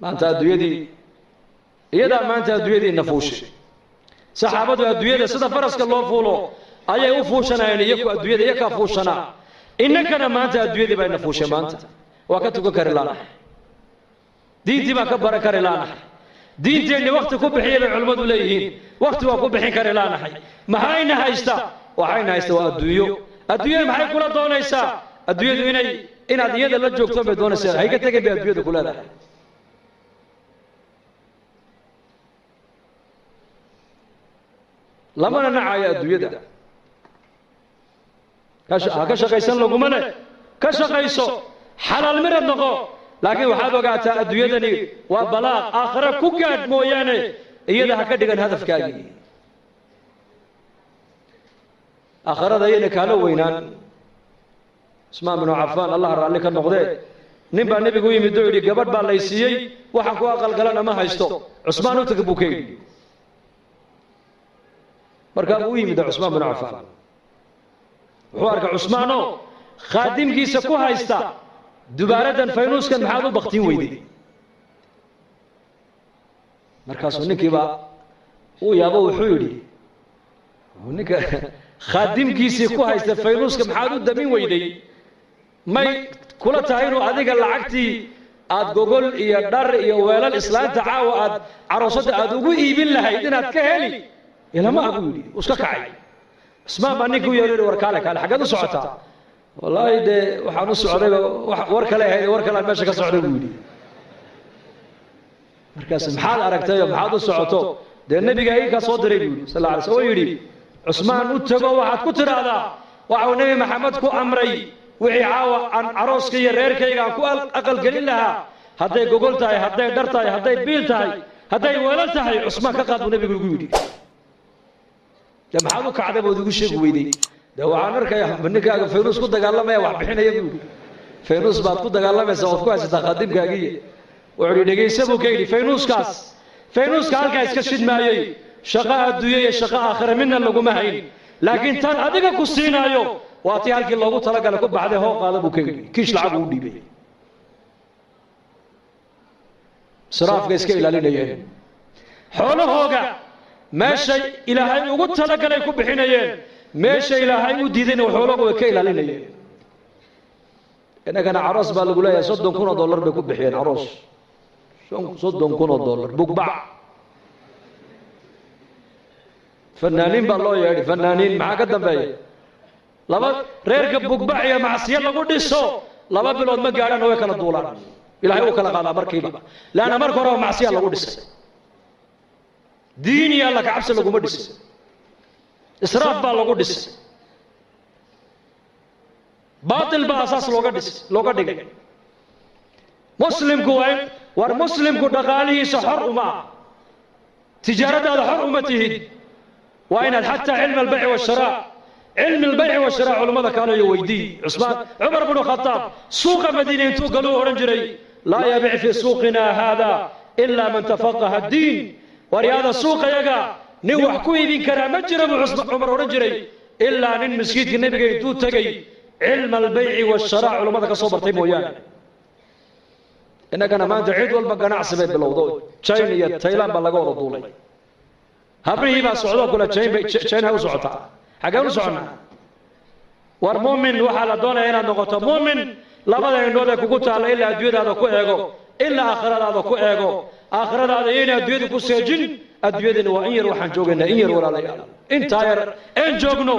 maanta adduunyadii iyadaa maanta adduunyadii nafuushay saxaabadu adduunyada sida faraska loo fuulo ayay u fuushanayeen iyaku adduunyada iyakaa fuushanaa innakana maanta adduunyadii bay nafuushay maanta waa ka tukan kari laanahay diintii baa ka baran kari laanahay diinteenni wakti ku bixiyay bay culimmadu leeyihiin wakti waa ku bixin kari laanahay maxayna haysta waxayna haysta waa adduunyo adduunyada maxay kula doonaysaa adduunyadu inaad iyada la joogto bay doonaysaa hayga tegin bay adduunyada ku leedahay lamana nacayo adduunyada ha ka shaqaysan laguma leh ka shaqayso xalaal mirad noqo laakiin waxaad ogaataa adduunyadani waa balaaq aakhira ku gaadh mooyaane iyada ha ka dhigan hadafkaagii aakhirada ayayna kaala weynaan Usmaan bin Affaan Allah raalli ka noqdee nin baa nabigu u yimid oo yidhi gabadh baa lay siiyey waxaan ku aqalgalana ma haysto Usmaan u tagay bukay markaa uu yimid Usmaan bin Affaan wuxuu arkay Usmaano khaadimkiisa ku haysta dubaaradan faynuuskan maxaad u baktiin weyday markaasuu ninkiiba uu yaabo wuxuu yidhi ninka khaadimkiisii ku haysta faynuuska maxaad u damin weyday may kula tahay inuu adiga lacagtii aad gogol iyo dhar iyo weelal islaanta caawa aad caroosada aad ugu iibin lahayd inaad ka heli ilama abu yidhi iska kacay Usmaan baa ninkuu yeeray war kaale xaggeed u socotaa wallaahi dee waxaan u socday war kale ahayd war kale meesha ka socday buu yidhi markaas maxaad aragtay maxaad u socoto dee nabiga ay ka soo diray buu yidhi sallallahu alayhi wasallam yidhi Usmaan u tago waxaad ku tiraahdaa waxuu nabi maxamed ku amray wixii caawa aan carooska iyo reerkayga aan ku aqal gelin lahaa hadday gogol tahay hadday dhar tahay hadday biil tahay hadday weelal tahay Usmaan ka qaad buu nabigu ugu yidhi dee maxaad u kacday bood igu sheegi weyday dee waxaan arkayaa ninkaaga faynuus ku dagaalamaya wax bixinaya buu yidhi faynuus baad ku dagaalamaysaa ood ku haysataa khaadimkaagii wuxuu yidhi dhegaysa buu ka yidhi faynuuska halkaa iska shidmaayey shaqo adduunye iyo shaqo aakhira midna laguma hayn laakiin tan adiga ku siinaayo waa tii halkii loogu talagalay ku baxday hoo qaada buu ka yidhi kiish lacag uu dhiibay israafka iska ilaalinayeen xoolahooga meeshay ilaahay ugu talagalay ku bixinayeen meesha ilaahay u diidayna xoolahooga way ka ilaalinayeen inagana caroos baa lagu leeyahay $30,000 bay ku bixiyeen caroos $30,000 bugbac fanaaniin baa loo yeedhay fanaaniin maxaa ka dambeeya laba reerka bugbac iyo macsiyo lagu dhiso 2 bilood ma gaadhaan way kala duulaan ilaahay uu kala qaadaa markiiba laana marka hore macsiyo lagu dhisay diin iyo alla ka cabsi laguma dhisay israaf baa lagu dhisay baatil baa asaas looga dhigay muslimku war muslimku dhaqaalihiisa xor uma tijaaradaada xor uma tihid waa inaad xataa cilmi albayci washaraa علم البيع والشراء علماء كانوا يويدي عمر بن الخطاب سوق مدينة انتو قالوا أورنجري لا يبيع في سوقنا هذا إلا من تفقه الدين ورياض السوق يقع نوح كوي بين كرام جرب عمر أورنجري إلا أن مسجد النبي انتو تقي علم البيع والشراء علماء كصبر تيمويان إنك أنا ما تعيد والبقى نعصب بالوضوء تشاينية تايلان بلغوا طولي هبري بقى سعودة كلها تشاين هاو سعودة حاجة سعنا والمؤمن وحال دونا هنا نقطة مؤمن لابد أن نقول كوكوت على إلا أدوية هذا كويعو إلا آخر هذا كويعو آخر هذا هنا أدوية كوسجن أدوية وإنير وحن جوجنا إنير ولا لا إنت إن جوجنو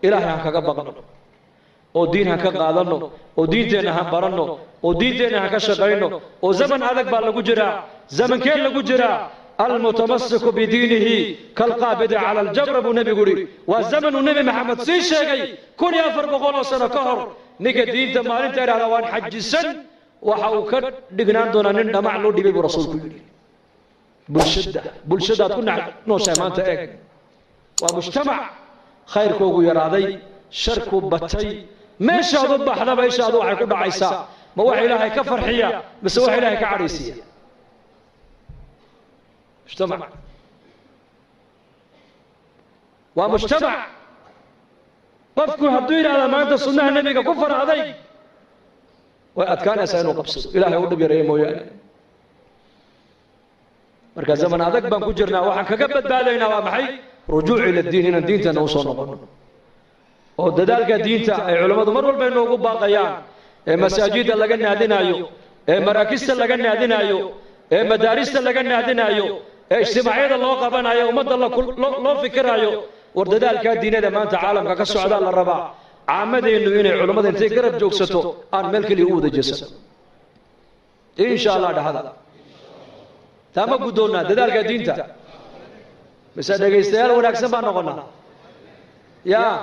إلهي هكذا بقنا ودين هكذا قادنا ودين هم برنا ودين هكذا شقينا وزمن هذا بالجرا زمن كان لجرا المتمسك بدينه كالقابض على الجبر ابو نبي غوري والزمن النبي محمد سي شيغي كون يافر بقول سنه كهر نيك دين تمارين تيرا وان حجسن waxau ka dhignaan doonaa nin dhamac loo dhibay rasuulku yiri bulshada ku nooshay maanta eeg waa mujtamac khayrkoogu yaraaday sharku batay meeshaadu baxda meeshaadu waxay ku dhacaysaa ma wax ilaahay ka farxiya mise wax ilaahay ka cadhaysiya مجتمع ومجتمع قفكو هدوين على ما أنت صنع النبي كفر علي وأتكان أسأل وقبص إلهي ودب يريم ويانا marka zaman adag baan ku jirnaa waxaan kaga badbaadaynaa waa maxay rujuuc ila diin inaan diintana u soo noqono oo dadaalka diinta ay culimmadu mar walba inoogu baaqayaan ee masaajidda laga naadinayo ee maraakista laga naadinayo ee madaarista laga naadinayo ee ijtimaacyada loo qabanayo ummadda loo fikirayo war dadaalka diinada maanta caalamka ka socda la rabaa caamadeennu inay culimmada intay garab joogsato aan meel keliya u wada jeesan insha allah dhahada taama guddoonnaa dadaalka diinta mise dhegaystayaal wanaagsan baan noqonnaa yaa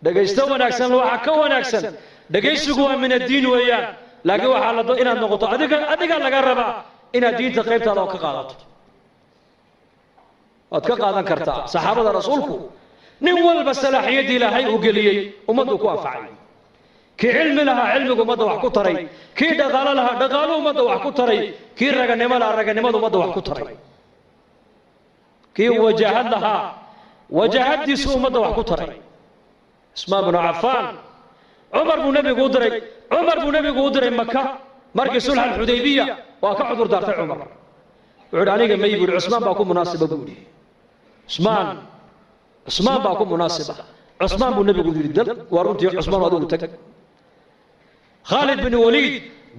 dhegaysto wanaagsan waxaa ka wanaagsan dhegaysigu waa min addiin weeyaan laakiin waxaa inaad noqoto adiga laga rabaa inaad diinta qaybtaada oo ka qaadato waad ka qaadan kartaa saxaabada rasuulku nin walba salaaxiyadii ilaahay uu geliyey ummaddu ku anfacay kii cilmi lahaa cilmigu ummadda wax ku taray kii dhaqaalo lahaa dhaqaalu ummadda wax ku taray kii raganimo lahaa raganimadu ummadda wax ku taray kii wajahad lahaa wajahadiisu ummadda wax ku taray عثمان بن عفان عمر بن نبي قدري مكة مركز صلح الحديبية وكعذر دارت عمر وعد عليك ما يقول عثمان باكون مناسبة بقولي عثمان باكون مناسبة عثمان بن نبي قدري دل ورنتي عثمان هذول تك خالد بن وليد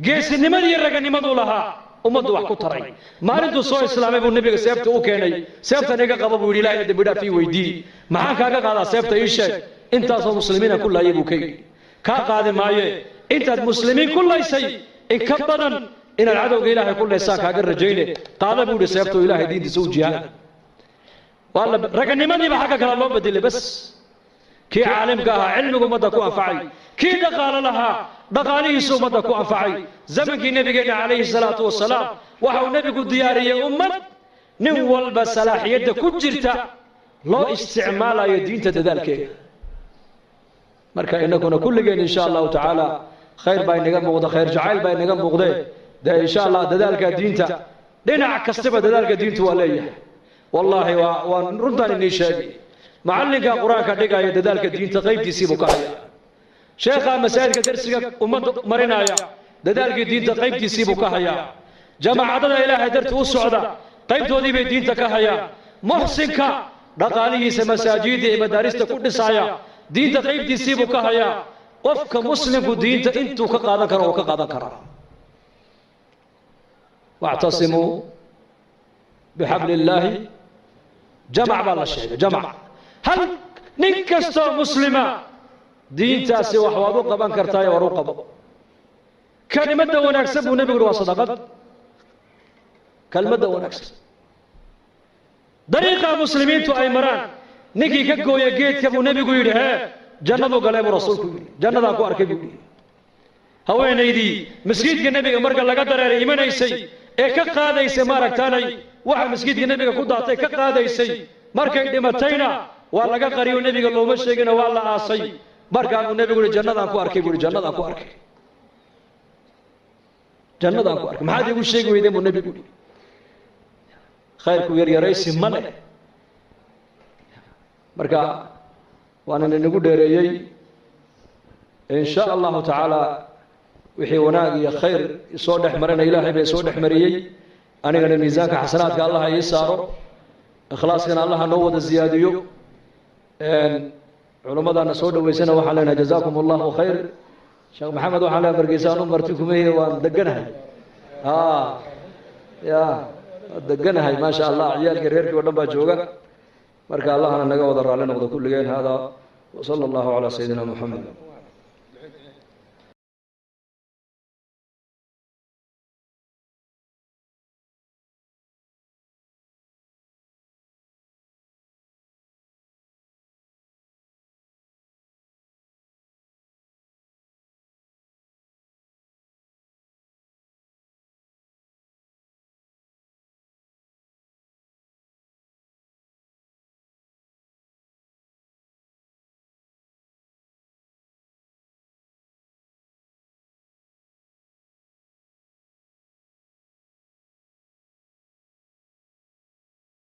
جيس النمر يرجع نمدو لها ummaddu wax ku taray maalintu soo islaamay buu nabiga seefta u keenay seefta naga qabo buu ilaahay dibida fi weydii maxaan kaaga qaadaa seefta ii sheeg intaas oo muslimiina kullaayay buu ka qaadi maaye intaad muslimiin kullaysay in ka badan in cadowga ilaahay kullaysaa kaaga rajayne qaada buu seefta ilaahay diintiisa u jihaad wala raganimadii ba xagga kala loo bedelay bas kii caalimka ahaa cilmigu ummadda ku anfacay kii dhaqaale lahaa dhaqaalihiisu ummadda ku anfacay zamankii nabigeena calayhi salaatu wasalaam waxa uu nabigu diyaariyey ummad nin walba salaaxiyadda ku jirta loo isticmaalayo diinta dadaalkeeda marka inaguna kulligeen insha allahu tacaala khayr baa inaga muuqda khayr jacayl baa inaga muuqdee dee insha allah dadaalka diinta dhinac kastaba dadaalka diintu waa leeyahay wallaahi waan runtaan inii sheegay معلنك قرآن كدقة يددالك الدين تقيب تسيبه كهيا شيخا مسائل كدرسك أمد مرنايا ددالك الدين تقيب تسيبه كهيا جماعة عدد إله درت والسعودة قيب تودي بالدين تكهيا محسنك رقاليه سمساجيد مدارس كل سايا دين تقيب تسيبه كهيا وفك مسلم دين انتو كقادا كرا وكقادا كرا واعتصموا بحبل الله جمع بالله الشيء جمع هل نكستو مسلمة دين تاسي وحوادو قبان كرتايا وروقب كلمة ونكسب ونبي قروا صدقات كلمة ونكسب طريقة مسلمين تو أيمران نكي كقو يجيت كبو نبي قوي ها جنة قلب رسولك جنة أكو أركب هوين يدي مسجد النبي مرق الله قدر إيمان يسي إيه كقاده يسي مارك تاني واحد مسجد النبي قد أعطي كقاده يسي مرق دمتينا والله قريب النبي قال له مشينا والله عاصي مرقا النبي يقول جنة أكو أركب يقول جنة أكو أركب جنة أكو أركب ما حد يقول شيء ويدم النبي يقول خير كوير يا رئيس ملك مرقا وأنا نقول دريي إن شاء الله تعالى وحي وناقي خير يصودح مرنا إلهي بيصودح مريي أنا قال ميزانك حسناتك الله يساره إخلاص كان الله نوض الزياديو علماء نسود ويسنا وحلنا جزاكم الله خير شيخ محمد وحنا برقيسان مرتكم هي ودقنها يا دقنها ما شاء الله عيال كريرك ودبا جوجا مرك الله أنا نجا وضر علينا وذا كل جين هذا وصلى الله على سيدنا محمد